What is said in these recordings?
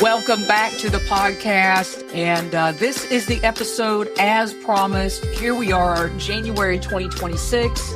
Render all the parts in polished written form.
Welcome back to the podcast, and this is the episode as promised. Here we are, January 2026,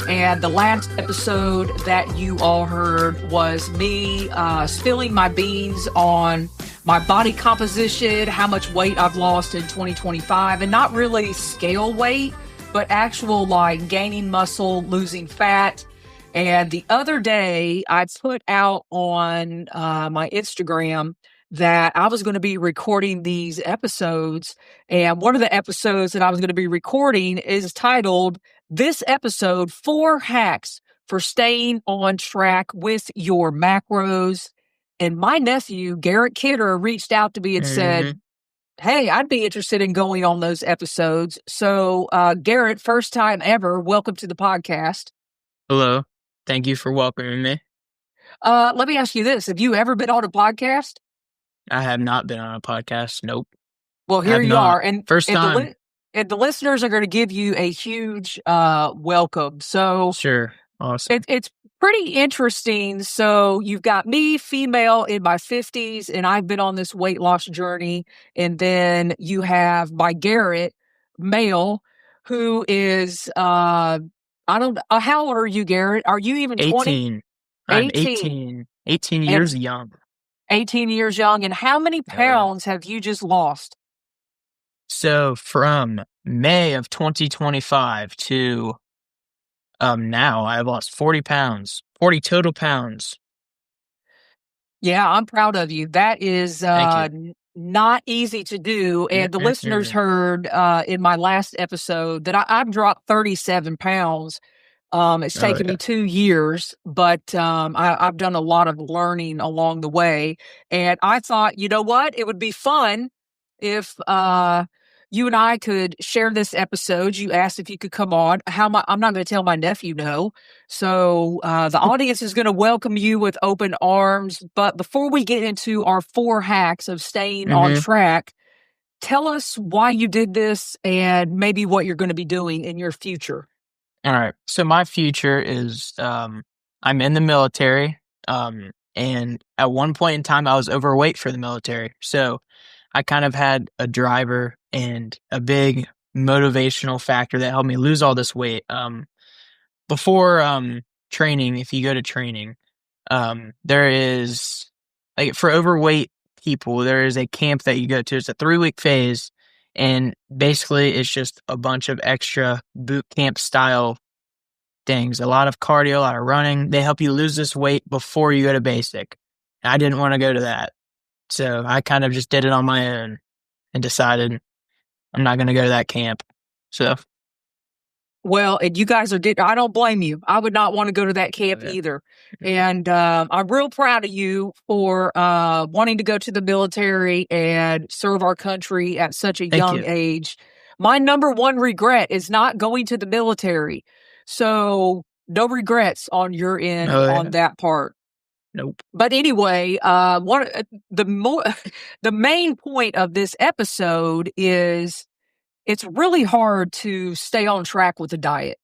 and the last episode that you all heard was me spilling my beans on my body composition, how much weight I've lost in 2025, and not really scale weight, but actual like gaining muscle, losing fat. And the other day, I put out on my Instagram that I was going to be recording these episodes. And one of the episodes that I was going to be recording is titled, This Episode, 4 Hacks for Staying on Track with Your Macros. And my nephew, Garrett Kidder, reached out to me and said, hey, I'd be interested in going on those episodes. So, Garrett, first time ever, welcome to the podcast. Hello. Thank you for welcoming me. Let me ask you this. Have you ever been on a podcast? I have not been on a podcast. Nope. Well, here you are. And first time. And the listeners are going to give you a huge welcome. So sure. Awesome. It's pretty interesting. So you've got me, female in my 50s, and I've been on this weight loss journey. And then you have my Garrett, male, who is, how old are you, Garrett? Are you even 18. 20? I'm 18. 18 years young. 18 years young. And how many pounds have you just lost? So from May of 2025 to now, I've lost 40 pounds, 40 total pounds. Yeah, I'm proud of you. That is not easy to do. And the listeners heard in my last episode that I've dropped 37 pounds. It's taken me 2 years, but I've done a lot of learning along the way. And I thought, you know what? It would be fun if you and I could share this episode. You asked if you could come on. I'm not going to tell my nephew no. So the audience is going to welcome you with open arms. But before we get into our 4 hacks of staying on track, tell us why you did this and maybe what you're going to be doing in your future. All right. So my future is I'm in the military. And at one point in time, I was overweight for the military. So I kind of had a driver and a big motivational factor that helped me lose all this weight. Before training, if you go to training, there is, like, for overweight people, there is a camp that you go to. It's a 3-week phase. And basically, it's just a bunch of extra boot camp style things. A lot of cardio, a lot of running. They help you lose this weight before you go to basic. I didn't want to go to that. So I kind of just did it on my own and decided I'm not going to go to that camp. So. Well, and you guys I don't blame you. I would not want to go to that camp either. And I'm real proud of you for wanting to go to the military and serve our country at such a young age. My number one regret is not going to the military. So no regrets on your end on that part. Nope. But anyway, the main point of this episode is it's really hard to stay on track with a diet.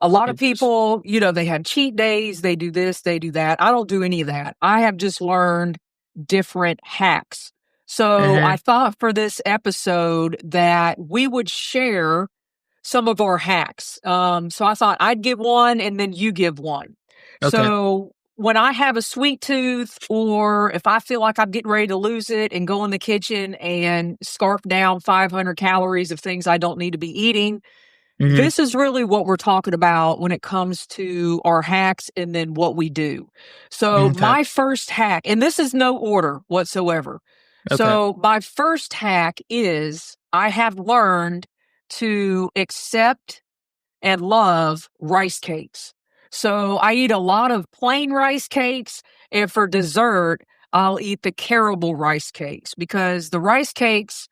A lot of people, they have cheat days, they do this, they do that. I don't do any of that. I have just learned different hacks. So I thought for this episode that we would share some of our hacks. So I thought I'd give one and then you give one. Okay. So when I have a sweet tooth, or if I feel like I'm getting ready to lose it and go in the kitchen and scarf down 500 calories of things I don't need to be eating, this is really what we're talking about when it comes to our hacks and then what we do. So my first hack, and this is no order whatsoever. So my first hack is I have learned to accept and love rice cakes. So I eat a lot of plain rice cakes, and for dessert, I'll eat the caramel rice cakes because the rice cakes,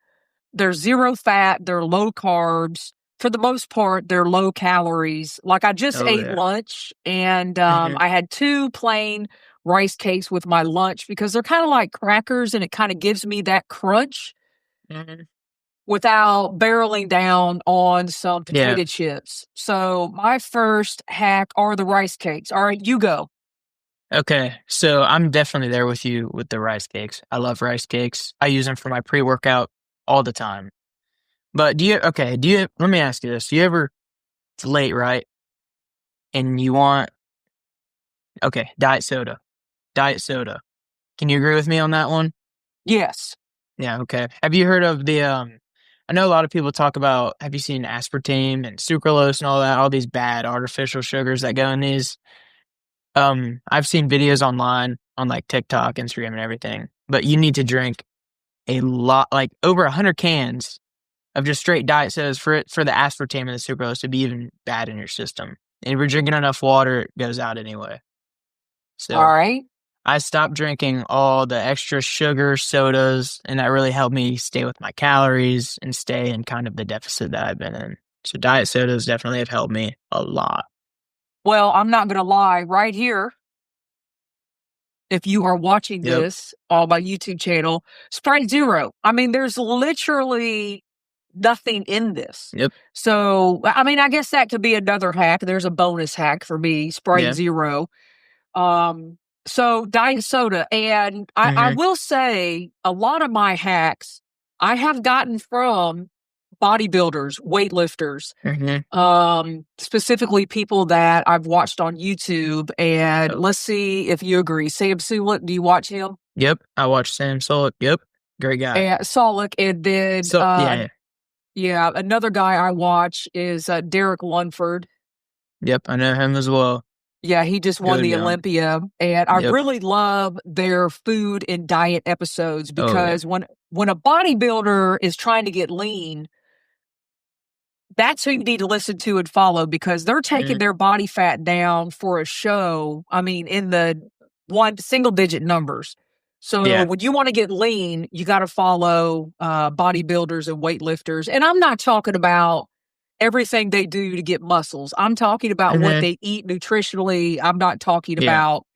they're 0 fat, they're low carbs. For the most part, they're low calories. Like I just ate lunch, and I had 2 plain rice cakes with my lunch because they're kind of like crackers, and it kind of gives me that crunch. Without barreling down on some potato chips. So my first hack are the rice cakes. All right, you go. Okay, so I'm definitely there with you with the rice cakes. I love rice cakes. I use them for my pre-workout all the time. But let me ask you this. Do you ever, it's late, right? And you want, okay, diet soda. Diet soda. Can you agree with me on that one? Yes. Yeah, okay. Have you heard of I know a lot of people talk about, have you seen aspartame and sucralose and all that, all these bad artificial sugars that go in these? I've seen videos online on like TikTok, Instagram, and everything, but you need to drink a lot, like over 100 cans of just straight diet sodas for the aspartame and the sucralose to be even bad in your system. And if you're drinking enough water, it goes out anyway. All So right. I stopped drinking all the extra sugar sodas, and that really helped me stay with my calories and stay in kind of the deficit that I've been in. So diet sodas definitely have helped me a lot. Well, I'm not going to lie. Right here, if you are watching Yep. this on my YouTube channel, Sprite Zero. I mean, there's literally nothing in this. Yep. So, I mean, I guess that could be another hack. There's a bonus hack for me, Sprite Yeah. Zero. Um, so diet soda. And I Mhm. will say a lot of my hacks I have gotten from bodybuilders, weightlifters, Mhm. specifically people that I've watched on YouTube. And Yep. let's see if you agree. Sam Sulek, do you watch him? Yep. I watched Sam Sulek. Yep. Great guy. And Solek, and then So yeah. yeah, another guy I watch is Derek Lunford. Yep. I know him as well. Yeah, he just won Good the guy. Olympia, and I Yep. really love their food and diet episodes Oh yeah. because when a bodybuilder is trying to get lean, that's who you need to listen to and follow because they're taking Mm, their body fat down for a show. I mean, in the one single digit numbers. So yeah. when you want to get lean, you got to follow bodybuilders and weightlifters. And I'm not talking about everything they do to get muscles. I'm talking about what Mhm. they eat nutritionally. I'm not talking Yeah. about,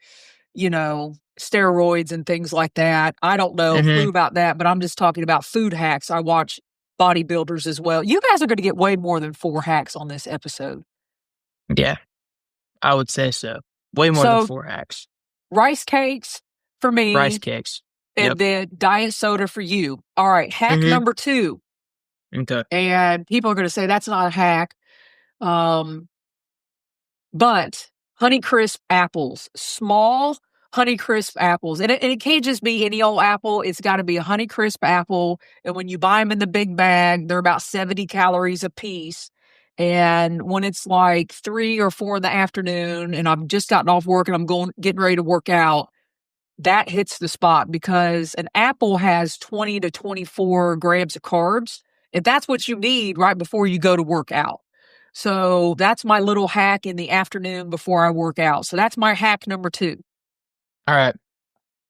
steroids and things like that. I don't know a clue Mhm. about that, but I'm just talking about food hacks. I watch bodybuilders as well. You guys are going to get way more than 4 hacks on this episode. Yeah. I would say so. Way more than So, 4 hacks. rice cakes for Rice me cakes. and Yep. then diet soda for you. All right, hack Mhm. number 2, Okay. and people are going to say that's not a hack. Um, but Honeycrisp apples, small Honeycrisp apples, and it can't just be any old apple. It's got to be a Honeycrisp apple. And when you buy them in the big bag, they're about 70 calories a piece. And when it's like 3 or 4 in the afternoon, and I've just gotten off work and getting ready to work out, that hits the spot because an apple has 20 to 24 grams of carbs. And that's what you need right before you go to work out. So that's my little hack in the afternoon before I work out. So that's my hack number 2. All right.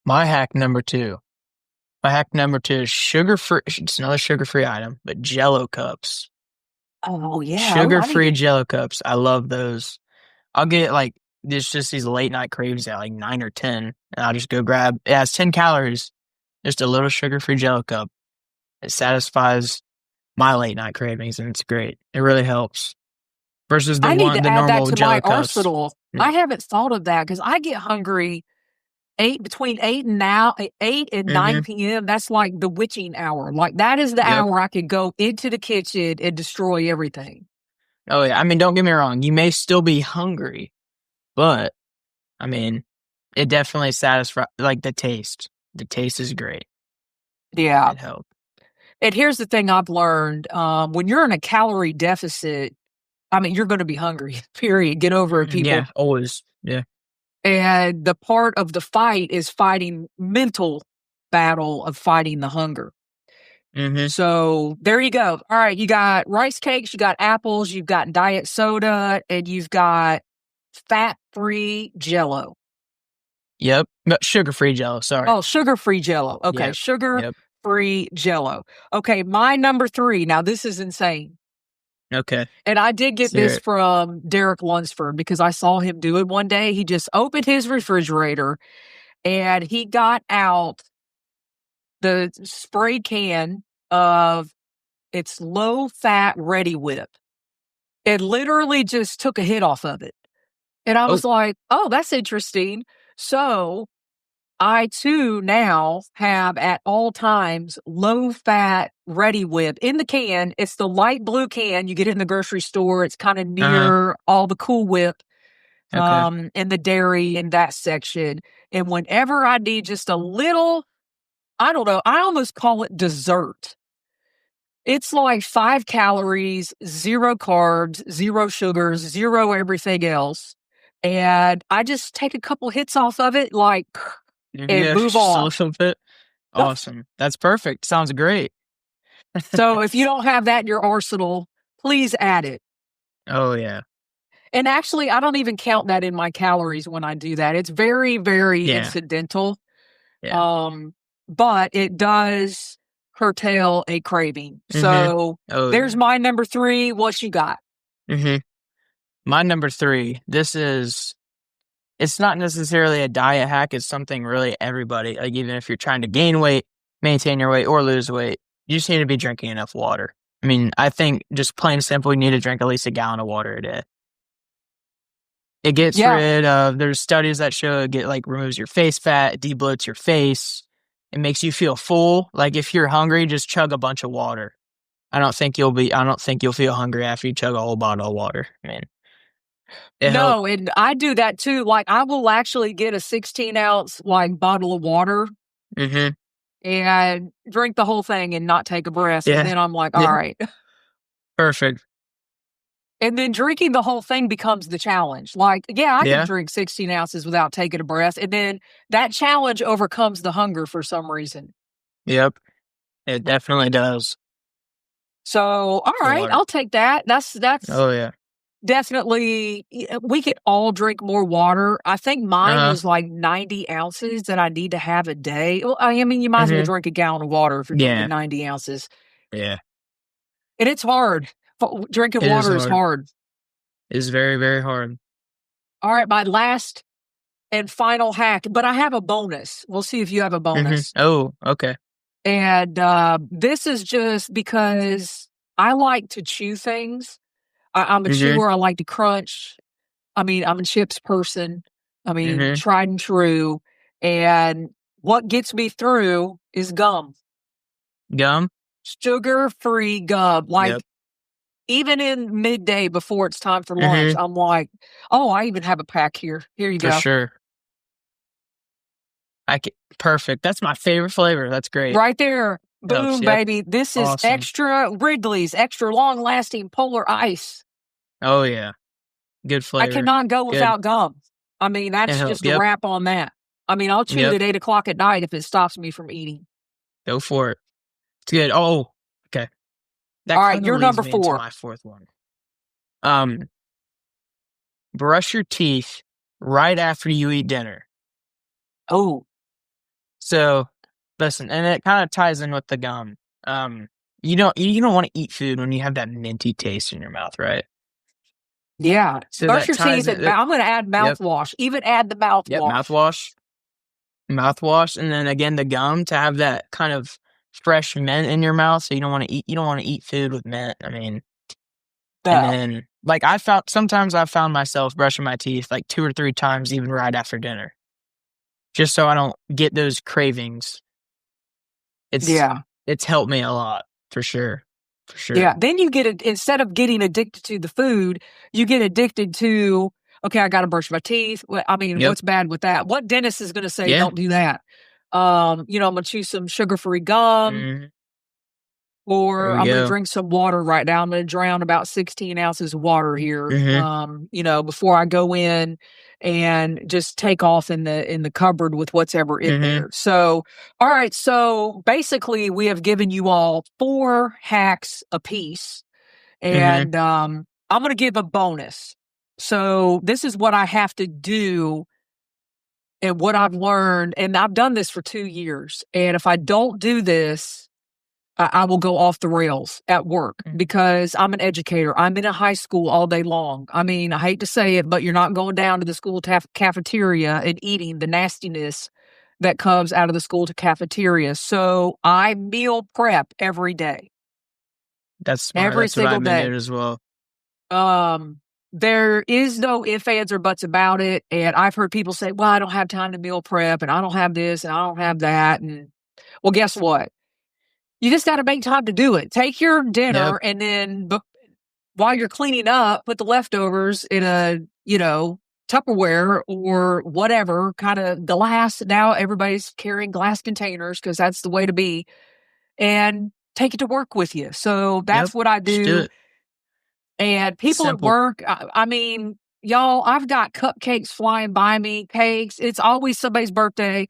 My hack number 2. My hack number 2 is sugar-free. It's another sugar-free item, but Jello cups. Oh, yeah. Oh, I need Sugar-free to. Jello cups. I love those. I'll get like there's just these late night cravings at like 9 or 10, and I'll just go grab. It has 10 calories. Just a little sugar-free Jello cup. It satisfies my late night cravings, and it's great. It really helps versus I need to the add that normal to my Jello cups. arsenal. Mm, I haven't thought of that because I get hungry between 8 and 9 mhm. p.m. That's like the witching hour. Like that is the Yep. hour I can go into the kitchen and destroy everything. Oh yeah. I mean, don't get me wrong. You may still be hungry, but I mean, it definitely satisfies like the taste. The taste is great. Yeah. It helps. And here's the thing I've learned, when you're in a calorie deficit, I mean, you're gonna be hungry, period. Get over it, Yeah, people. always. Yeah. And the part of the fight is fighting mental battle of fighting the hunger. Mhm. So, there you go. All right, you got rice cakes, you got apples, you've got diet soda, and you've got fat-free Jello. Yep. But sugar-free Jello. Sorry. Oh, sugar-free Jello. Okay, Yep. Yep. sugar-free Jello. Okay, my number 3. Now this is insane. Okay. And I did Let's get hear this it. from Derek Lunsford because I saw him do it one day. He just opened his refrigerator and he got out the spray can of its low fat Ready Whip and literally just took a hit off of it. And I Oh. was like, oh, that's interesting. So I too now have at all times low fat Ready Whip in the can. It's the light blue can you get in the grocery store. It's kind of Uh-huh. near all the Cool Whip Okay. in the dairy in that section. And whenever I need just a little, I don't know, I almost call it dessert. It's like 5 calories, 0 carbs, 0 sugars, 0 everything else. And I just take a couple hits off of it, like, and Yeah, move just a on. little bit. Awesome. That's perfect. Sounds great. So if you don't have that in your arsenal, please add it. Oh yeah. And actually, I don't even count that in my calories when I do that. It's very, very Yeah. incidental. Yeah. Um, but it does curtail a craving. Mhm. So Oh there's yeah. my number 3. What you got? Mhm. My number 3. It's not necessarily a diet hack. It's something really everybody, like even if you're trying to gain weight, maintain your weight, or lose weight, you just need to be drinking enough water. I mean, I think just plain simple, you need to drink at least a gallon of water a day. It gets Yeah. rid of, there's studies that show removes your face fat, it debloats your face. It makes you feel full. Like if you're hungry, just chug a bunch of water. I don't think you'll feel hungry after you chug a whole bottle of water. I mean, it helps. No, and I do that too. Like I will actually get a 16-ounce like bottle of water Hmm. and drink the whole thing and not take a breath. And Yeah. then I'm like, all Yeah. right. Perfect. And then drinking the whole thing becomes the challenge. Like, yeah, I can Yeah. drink 16 ounces without taking a breath. And then that challenge overcomes the hunger for some reason. Yep. It definitely does. So, all right, Water. I'll take that. That's Oh yeah. definitely we could all drink more water. I think mine Uh-huh. is like 90 ounces that I need to have a day. Well, I mean, you might as well Hmm. drink a gallon of water if you're drinking Yeah. 90 ounces. Yeah. And it's hard. Drinking It is water is hard. hard. It is very, very hard. All right, my last and final hack, but I have a bonus. We'll see if you have a Hmm. bonus. Oh, okay. And this is just because I like to chew things. I'm a Hmm. chewer. I like to crunch. I mean, I'm a chips person. I mean, Hmm. tried and true. And what gets me through is gum, Gum. sugar free gum. Yep. Like, even in midday before it's time for lunch, Hmm. I'm like, oh, I even have a pack here. Here you For go. sure. Perfect. That's my favorite flavor. That's great. Right there. Helps. Boom, Yep. baby. This is Awesome. extra Wrigley's, extra long lasting polar ice. Oh yeah. Good I flavor. cannot go Good. without gum. I mean, It that's helps. just a Yep. wrap on that. I mean, I'll chew it Yep. at 8 o'clock at night if it stops me from eating. Go for it. It's good. Oh, okay. That All right, kind of you're leads number me into 4. my fourth one. Um, Brush your teeth right after you eat dinner. Oh, So, listen, and it kind of ties in with the gum. You don't want to eat food when you have that minty taste in your mouth, right? yeah. So Brush that your ties teeth in. and I'm going to add Yep. mouthwash. Even add the Yep. mouthwash. Mouthwash, and then again the gum to have that kind of fresh mint in your mouth. So you don't want to eat food with mint. I mean, and No. then sometimes I found myself brushing my teeth like 2 or 3 times even right after dinner, just so I don't get those cravings. It's Yeah. it's helped me a lot for sure, for sure. Yeah. Then you get it instead of getting addicted to the food, you get addicted to, okay, I got to brush my teeth. I mean, Yep. what's bad with that? What dentist is going to say, Yeah. don't do that? I'm going to chew some sugar free gum. Hmm. There Or we I'm gonna go. drink some water right now. I'm gonna drown about 16 ounces of water here, Hmm. before I go in and just take off in the cupboard with what's ever in Hmm. there. So, all right. So basically, we have given you all 4 hacks apiece, Hmm. and I'm gonna give a bonus. So this is what I have to do and what I've learned, and I've done this for 2 years. And if I don't do this, I will go off the rails at work because I'm an educator. I'm in a high school all day long. I mean, I hate to say it, but you're not going down to the school cafeteria and eating the nastiness that comes out of the school cafeteria. So I meal prep every day, That's smart. every That's what single I've been day. doing as well. Um, there is no ifs, ands, or buts about it. And I've heard people say, well, I don't have time to meal prep, and I don't have this, and I don't have that. And well, guess what? You just got to make time to do it. Take your Yep. dinner, and then while you're cleaning up, put the leftovers in a, Tupperware or whatever kind of glass. Now everybody's carrying glass containers because that's the way to be, and take it to work with you. So Yep. that's what I Just do do. it. And people at Simple. work, I mean, y'all, I've got cupcakes flying by me, cakes. It's always somebody's birthday.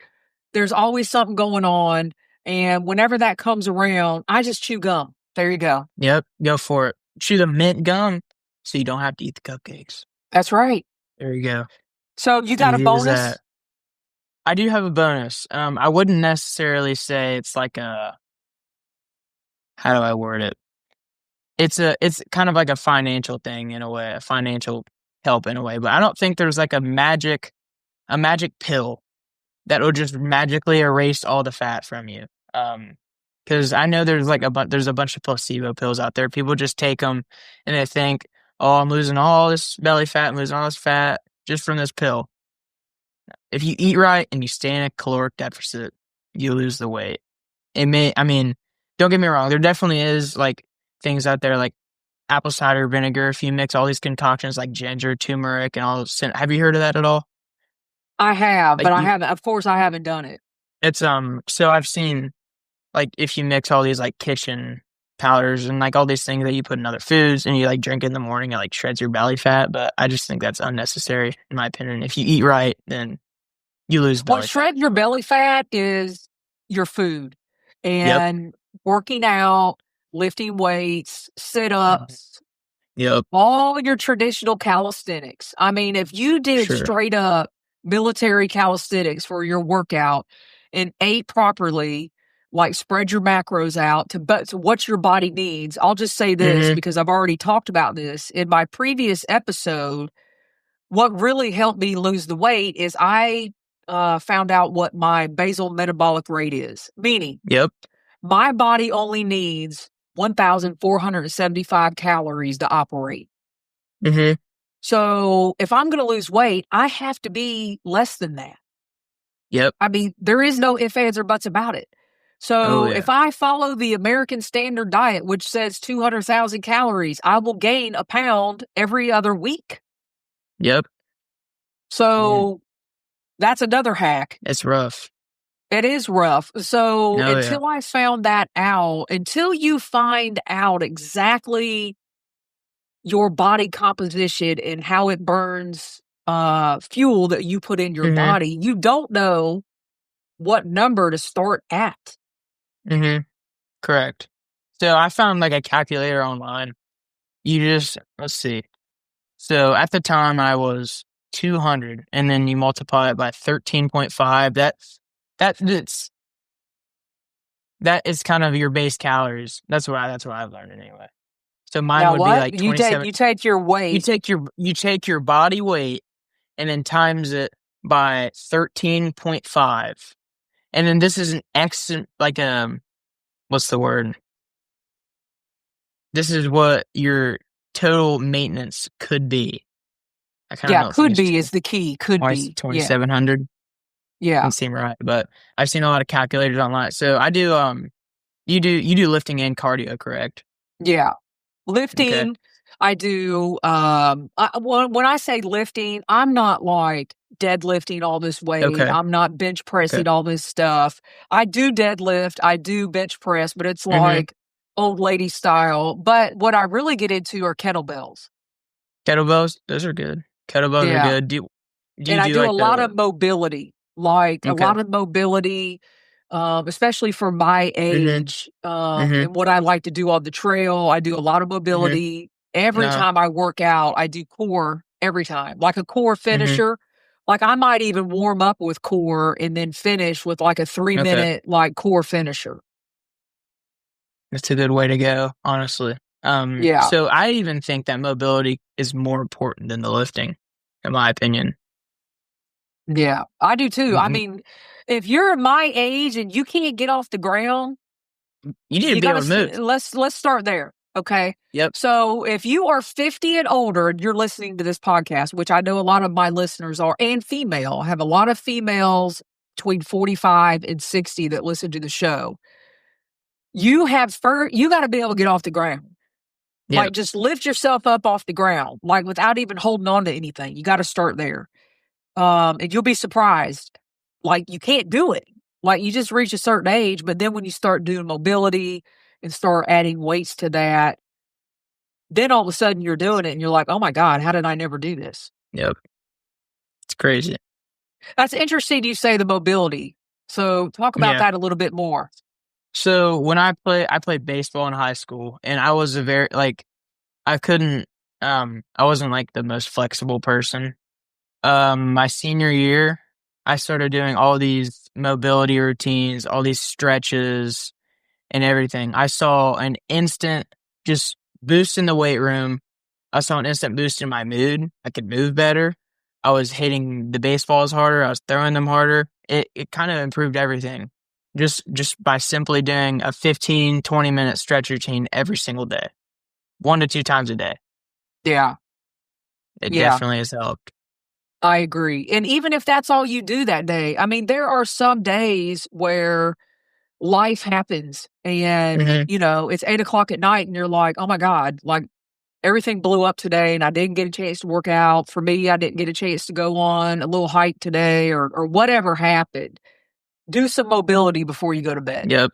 There's always something going on. And whenever that comes around, I just chew gum. There you go. Yep. Go for it. Chew the mint gum so you don't have to eat the cupcakes. That's right. There you go. So you got a Easy as bonus? that. I do have a bonus. I wouldn't necessarily say it's like how do I word it? It's kind of like a financial thing in a way, a financial help in a way, but I don't think there's like a magic pill that will just magically erase all the fat from you. Because I know there's like there's a bunch of placebo pills out there. People just take them and they think, oh, I'm losing all this belly fat, I'm losing all this fat just from this pill. If you eat right and you stay in a caloric deficit, you lose the weight. I mean, don't get me wrong. There definitely is like things out there like apple cider vinegar. If you mix all these concoctions like ginger, turmeric, and all, have you heard of that at all? I have, Like but I you, haven't. Of course, I haven't done it. it's So I've seen like if you mix all these like kitchen powders and like all these things that you put in other foods and you like drink in the morning, it like shreds your belly fat. But I just think that's unnecessary in my opinion. If you eat right, then you lose What belly fat. shreds your belly fat is your food Yep. and working out, lifting weights, sit Mhm. ups, Yep. all your traditional calisthenics. I mean, if you did Sure. straight up military calisthenics for your workout and ate properly, like spread your macros out to what your body needs. I'll just say this Mm-hmm. because I've already talked about this in my previous episode. What really helped me lose the weight is I found out what my basal metabolic rate is, meaning Yep. my body only needs 1,475 calories to operate. Mm-hmm. So if I'm going to lose weight, I have to be less than that. Yep. I mean, there is no ifs, ands, or buts about it. Oh So yeah. if I follow the American Standard Diet, which says 200,000 calories, I will gain a pound every other week. Yep. Man, So that's another hack. it's rough. It is rough. So Oh yeah. until I found that out, until you find out exactly your body composition and how it burns fuel that you put in your Mm-hmm. body, you don't know what number to start at. Mm-hmm. Correct. So I found like a calculator online. Let's see. So at the time I was 200 and then you multiply it by 13.5. That's that is kind of your base calories. That's what I've learned anyway. So mine Now would be what? like 27. You take your weight. You take your body weight and then times it by 13.5. And then this is an like what's the word? This is what your total maintenance could be. I kind of Yeah, don't think could it's be is the key. Could be. Yeah. 2,700. Yeah. Doesn't seem right, but I've seen a lot of calculators online. So I do you do lifting and cardio, correct? Yeah. Okay. Lifting, I do, when I say lifting, I'm not like deadlifting all this weight. Okay. I'm not bench Okay. pressing all this stuff. I do deadlift, I do bench press, but it's Mhm. like old lady style. But what I really get into are kettlebells. Kettlebells, those are good. Kettlebells are Yeah. good. Do And you I do do a like lot the of mobility, like a Okay. lot of mobility, especially for my Mhm. age, Mhm. and what I like to do on the trail. I do a lot of Mhm. mobility. Every No. time I work out, I do core every time, like a core Mhm. finisher. Like I might even warm up with core and then finish with like a three Okay. minute like core finisher. That's a good way to go, honestly. Yeah. So I even think that mobility is more important than the lifting, in my opinion. Yeah. I do too. I Mhm. mean, if you're my age and you can't get off the ground, You need to you be got able to move. to let's start there. Okay. Yep. So if you are 50 and older and you're listening to this podcast, which I know a lot of my listeners are, and female, I have a lot of females between 45 and 60 that listen to the show. You got to be able to get off the ground. Yep. Like, just lift yourself up off the ground, like without even holding on to anything. You got to start there. And you'll be surprised. Like, you can't do it. Like, you just reach a certain age, but then when you start doing mobility and start adding weights to that, then all of a sudden you're doing it and you're like, oh my God, how did I never do this? Yep. It's crazy. That's interesting you say the mobility. So talk about Yeah. that a little bit more. So when I played baseball in high school, and I was I wasn't like the most flexible person. My senior year, I started doing all these mobility routines, all these stretches and everything. I saw an instant just boost in the weight room. I saw an instant boost in my mood. I could move better. I was hitting the baseballs harder. I was throwing them harder. It kind of improved everything. Just by simply doing a 15, 20-minute stretch routine every single day. 1 to 2 times a day. Yeah. It definitely has helped. I agree. And even if that's all you do that day, I mean, there are some days where life happens and, it's 8:00 at night and you're like, oh my God, like everything blew up today and I didn't get a chance to work out. For me, I didn't get a chance to go on a little hike today or whatever happened. Do some mobility before you go to bed. Yep.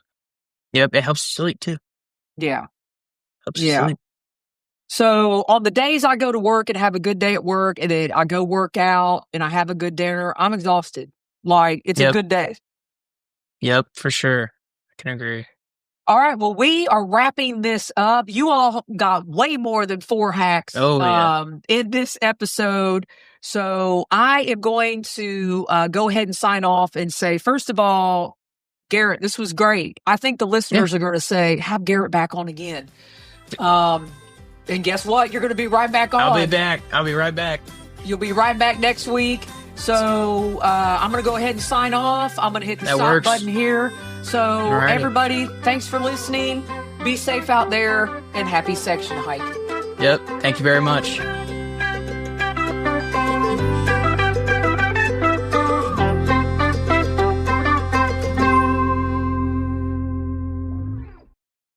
It helps you sleep too. Yeah. Helps you sleep. So on the days I go to work and have a good day at work and then I go work out and I have a good dinner, I'm exhausted. Like, it's a good day. Yep, for sure. I can agree. All right. Well, we are wrapping this up. You all got way more than 4 hacks in this episode. So I am going to go ahead and sign off and say, first of all, Garrett, this was great. I think the listeners are going to say, have Garrett back on again. And guess what? You're going to be right back on. I'll be back. I'll be right back. You'll be right back next week. So I'm going to go ahead and sign off. I'm going to hit the stop button here. So everybody, thanks for listening. Be safe out there and happy section hiking. Yep. Thank you very much.